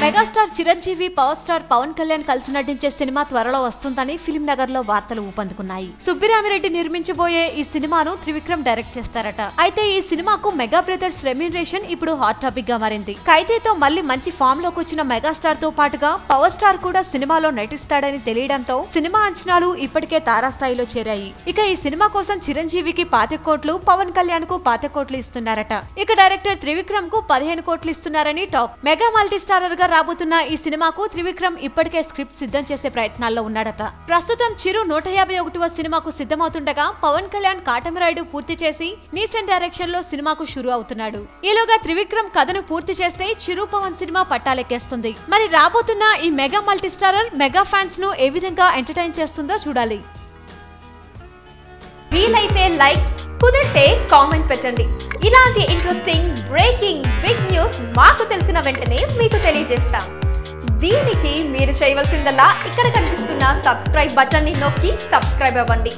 Megastar Chiranjeevi power star Pawan Kalyan కలిసి నటించే cinema త్వరలో వస్తుందని ఫిల్మ్ నగర్ లో వార్తలు ఊపందుకున్నాయి. సుబ్బిరామిరెడ్డి నిర్మించబోయే ఈ సినిమాను త్రివిక్రమ్ డైరెక్ట్ చేస్తారట. అయితే ఈ సినిమాకు మెగా బ్రదర్స్ రెమ్యూనరేషన్ ఇప్పుడు హాట్ టాపిక్ గా మారింది. ఖైదీతో మళ్లీ మంచి ఫామ్ లోకి వచ్చిన మెగాస్టార్ తో పాటుగా పవర్ స్టార్ కూడా సినిమాలో నటిస్తాడని తెలియడంతో సినిమా అంచనాలు ఇప్పటికే తారాస్థాయిలో చేరాయి. ఇక ఈ సినిమా కోసం చిరంజీవికి 25 కోట్లు, పవన్ కళ్యాణ్ కు 25 కోట్లు ఇస్తున్నారట. ఇక డైరెక్టర్ త్రివిక్రమ్ కు 15 కోట్లు ఇస్తున్నారని టాక్. మెగా మల్టీ స్టారర్ గా రాబోతున్న ఈ సినిమాకు త్రివిక్రమ్ ఇప్పటికే స్క్రిప్ట్ సిద్ధం చేసే ప్రయత్నాల్లో ఉన్నాడట. ప్రస్తుతం చిరు 151వ సినిమాకు సిద్ధమవుతుండగా పవన్ కళ్యాణ్ కాటమరాయుడు పూర్తి చేసి నీసెన్ డైరెక్షన్ లో సినిమాకు షురూ అవుతున్నాడు. ఈలోగా త్రివిక్రమ్ కథను పూర్తి చేస్తే చిరు పవన్ సినిమా పట్టాలెక్కేస్తుంది. మరి రాబోతున్న ఈ mega multi starrer mega fans ను ఏ విధంగా ఎంటర్టైన్ చేస్తుందో చూడాలి. వీలైతే లైక్, కుదిరితే కామెంట్ పెట్టండి. ఇలాంటి ఇంట్రెస్టింగ్ బ్రేకింగ్ బిగ్ న్యూస్ మాకు తెలిసిన వెంటనే మీకు తెలియజేస్తాం. దీనికి మీరు చేయవలసిందల్లా ఇక్కడ కనిపిస్తున్న సబ్స్క్రైబ్ బటన్ ని నొక్కి సబ్స్క్రైబ్ అవ్వండి.